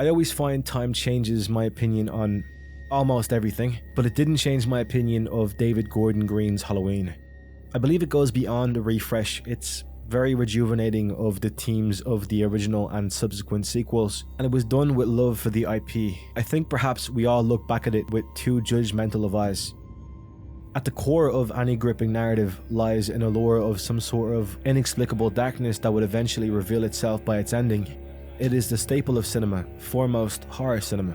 I always find time changes my opinion on almost everything, but it didn't change my opinion of David Gordon Green's Halloween. I believe it goes beyond a refresh. It's very rejuvenating of the themes of the original and subsequent sequels, and it was done with love for the IP. I think perhaps we all look back at it with too judgmental of eyes. At the core of any gripping narrative lies an allure of some sort of inexplicable darkness that would eventually reveal itself by its ending. It is the staple of cinema, foremost horror cinema.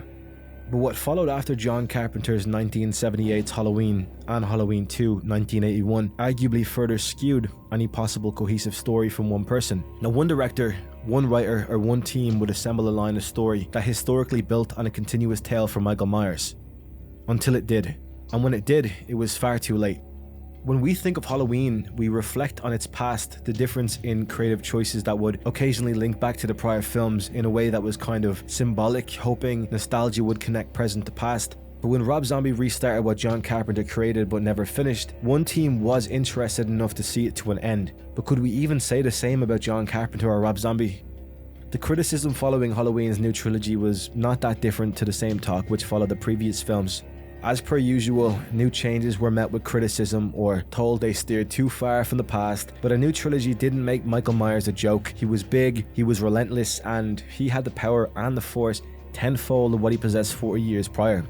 But what followed after John Carpenter's 1978's Halloween and Halloween 2, 1981, arguably further skewed any possible cohesive story from one person. Now, one director, one writer, or one team would assemble a line of story that historically built on a continuous tale for Michael Myers. Until it did. And when it did, it was far too late. When we think of Halloween, we reflect on its past, the difference in creative choices that would occasionally link back to the prior films in a way that was kind of symbolic, hoping nostalgia would connect present to past. But when Rob Zombie restarted what John Carpenter created but never finished, one team was interested enough to see it to an end. But could we even say the same about John Carpenter or Rob Zombie? The criticism following Halloween's new trilogy was not that different to the same talk which followed the previous films. As per usual, new changes were met with criticism or told they steered too far from the past, but a new trilogy didn't make Michael Myers a joke. He was big, he was relentless, and he had the power and the force tenfold of what he possessed 40 years prior.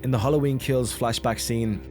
In the Halloween Kills flashback scene,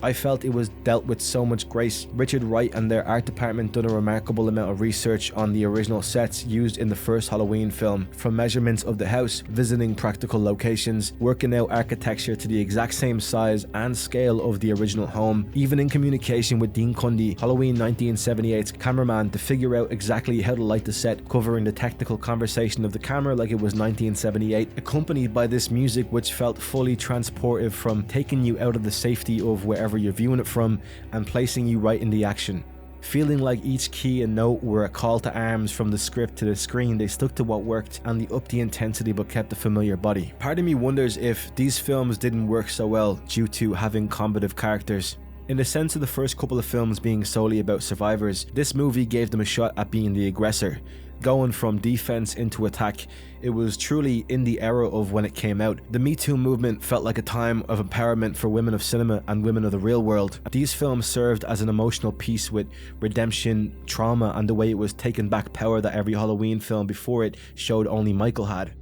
I felt it was dealt with so much grace. Richard Wright and their art department done a remarkable amount of research on the original sets used in the first Halloween film, from measurements of the house, visiting practical locations, working out architecture to the exact same size and scale of the original home, even in communication with Dean Cundy, Halloween 1978's cameraman, to figure out exactly how to light the set, covering the technical conversation of the camera like it was 1978, accompanied by this music which felt fully transportive, from taking you out of the safety of wherever you're viewing it from and placing you right in the action. Feeling like each key and note were a call to arms from the script to the screen, they stuck to what worked and they upped the intensity but kept the familiar body. Part of me wonders if these films didn't work so well due to having combative characters. In the sense of the first couple of films being solely about survivors, this movie gave them a shot at being the aggressor. Going from defense into attack, it was truly in the era of when it came out. The Me Too movement felt like a time of empowerment for women of cinema and women of the real world. These films served as an emotional piece with redemption, trauma, and the way it was taking back power that every Halloween film before it showed only Michael had.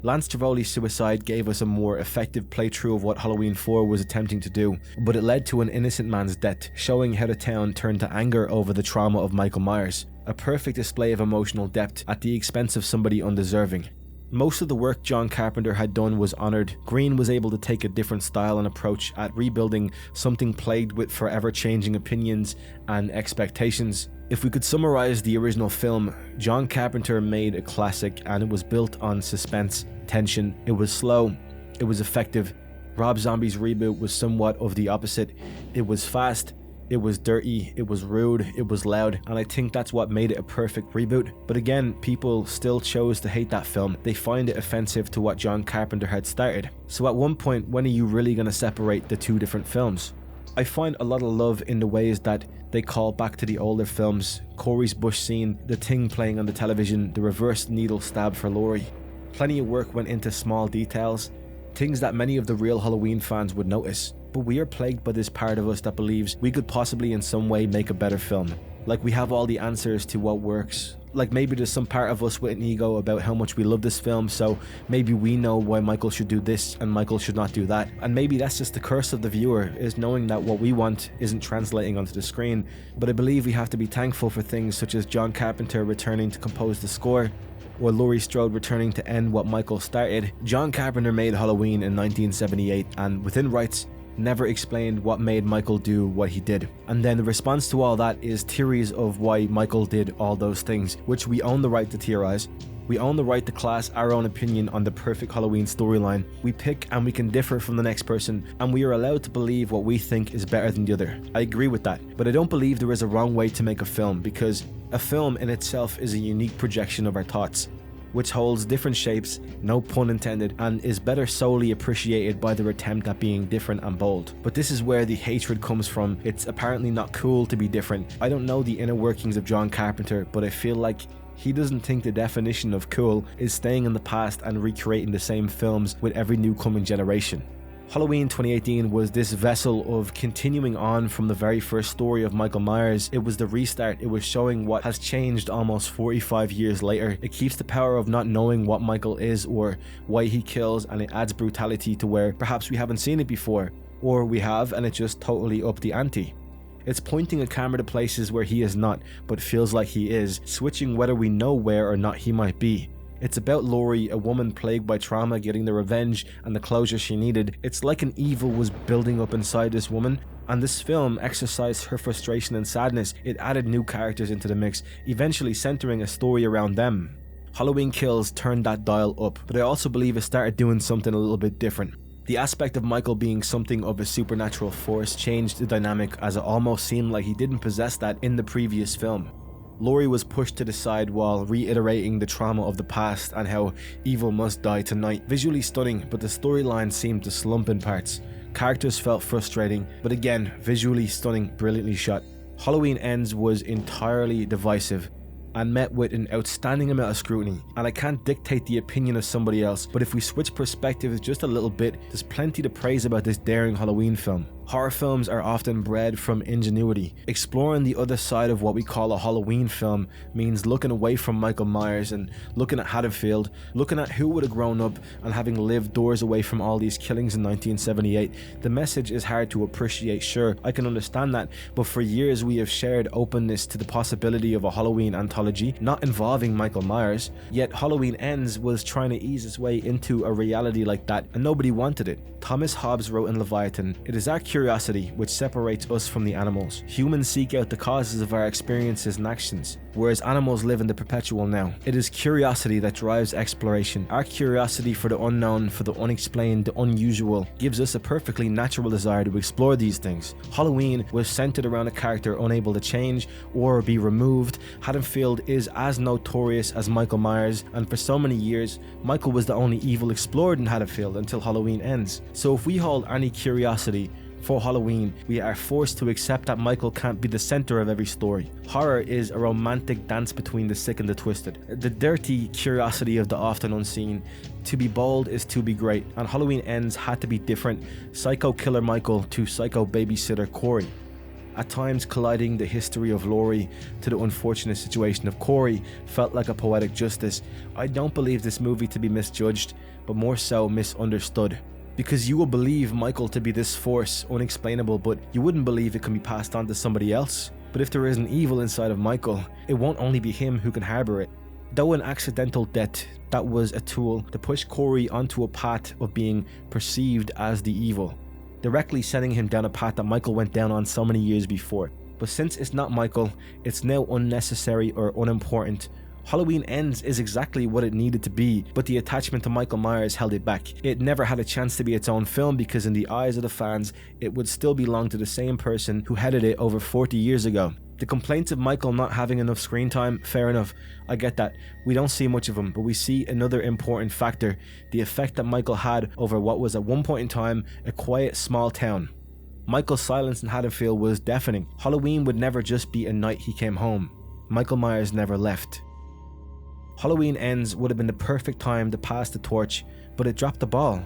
Lance Trevoli's suicide gave us a more effective playthrough of what Halloween 4 was attempting to do, but it led to an innocent man's death, showing how the town turned to anger over the trauma of Michael Myers. A perfect display of emotional depth at the expense of somebody undeserving. Most of the work John Carpenter had done was honoured. Green was able to take a different style and approach at rebuilding something plagued with forever changing opinions and expectations. If we could summarise the original film, John Carpenter made a classic, and it was built on suspense, tension. It was slow, it was effective. Rob Zombie's reboot was somewhat of the opposite. It was fast, it was dirty, it was rude, it was loud, and I think that's what made it a perfect reboot. But again, people still chose to hate that film. They find it offensive to what John Carpenter had started. So at one point, when are you really going to separate the two different films? I find a lot of love in the ways that they call back to the older films. Corey's bush scene, the thing playing on the television, the reverse needle stab for Laurie. Plenty of work went into small details, things that many of the real Halloween fans would notice. But we are plagued by this part of us that believes we could possibly in some way make a better film. Like we have all the answers to what works. Like maybe there's some part of us with an ego about how much we love this film, so maybe we know why Michael should do this and Michael should not do that. And maybe that's just the curse of the viewer, is knowing that what we want isn't translating onto the screen. But I believe we have to be thankful for things such as John Carpenter returning to compose the score, or Laurie Strode returning to end what Michael started. John Carpenter made Halloween in 1978, and within rights, never explained what made Michael do what he did. And then the response to all that is theories of why Michael did all those things, which we own the right to theorize. We own the right to class our own opinion on the perfect Halloween storyline. We pick and we can differ from the next person, and we are allowed to believe what we think is better than the other. I agree with that, but I don't believe there is a wrong way to make a film, because a film in itself is a unique projection of our thoughts, which holds different shapes, no pun intended, and is better solely appreciated by their attempt at being different and bold. But this is where the hatred comes from. It's apparently not cool to be different. I don't know the inner workings of John Carpenter, but I feel like He doesn't think the definition of cool is staying in the past and recreating the same films with every new coming generation. Halloween 2018 was this vessel of continuing on from the very first story of Michael Myers. It was the restart. It was showing what has changed almost 45 years later. It keeps the power of not knowing what Michael is or why he kills, and it adds brutality to where perhaps we haven't seen it before, or we have and it just totally upped the ante. It's pointing a camera to places where he is not, but feels like he is, switching whether we know where or not he might be. It's about Laurie, a woman plagued by trauma, getting the revenge and the closure she needed. It's like an evil was building up inside this woman, and this film exercised her frustration and sadness. It added new characters into the mix, eventually centering a story around them. Halloween Kills turned that dial up, but I also believe it started doing something a little bit different. The aspect of Michael being something of a supernatural force changed the dynamic, as it almost seemed like he didn't possess that in the previous film. Laurie was pushed to the side while reiterating the trauma of the past and how evil must die tonight. Visually stunning, but the storyline seemed to slump in parts. Characters felt frustrating, but again, visually stunning, brilliantly shot. Halloween Ends was entirely divisive and met with an outstanding amount of scrutiny, and I can't dictate the opinion of somebody else, but if we switch perspectives just a little bit, there's plenty to praise about this daring Halloween film. Horror films are often bred from ingenuity. Exploring the other side of what we call a Halloween film means looking away from Michael Myers and looking at Haddonfield, looking at who would have grown up and having lived doors away from all these killings in 1978. The message is hard to appreciate, sure, I can understand that, but for years we have shared openness to the possibility of a Halloween anthology, not involving Michael Myers, yet Halloween Ends was trying to ease its way into a reality like that, and nobody wanted it. Thomas Hobbes wrote in Leviathan, "It is our curiosity which separates us from the animals. Humans seek out the causes of our experiences and actions, whereas animals live in the perpetual now. It is curiosity that drives exploration. Our curiosity for the unknown, for the unexplained, the unusual, gives us a perfectly natural desire to explore these things." Halloween was centered around a character unable to change or be removed. Haddonfield is as notorious as Michael Myers, and for so many years, Michael was the only evil explored in Haddonfield until Halloween Ends. So if we hold any curiosity for Halloween, we are forced to accept that Michael can't be the center of every story. Horror is a romantic dance between the sick and the twisted. The dirty curiosity of the often unseen. To be bold is to be great, and Halloween Ends had to be different. Psycho killer Michael to psycho babysitter Corey. At times colliding the history of Laurie to the unfortunate situation of Corey felt like a poetic justice. I don't believe this movie to be misjudged, but more so misunderstood. Because you will believe Michael to be this force, unexplainable, but you wouldn't believe it can be passed on to somebody else. But if there is an evil inside of Michael, it won't only be him who can harbor it. Though an accidental death, that was a tool to push Corey onto a path of being perceived as the evil, directly sending him down a path that Michael went down on so many years before. But since it's not Michael, it's now unnecessary or unimportant. Halloween Ends is exactly what it needed to be, but the attachment to Michael Myers held it back. It never had a chance to be its own film because in the eyes of the fans, it would still belong to the same person who headed it over 40 years ago. The complaints of Michael not having enough screen time, fair enough, I get that. We don't see much of him, but we see another important factor, the effect that Michael had over what was at one point in time a quiet small town. Michael's silence in Haddonfield was deafening. Halloween would never just be a night he came home. Michael Myers never left. Halloween Ends would have been the perfect time to pass the torch, but it dropped the ball.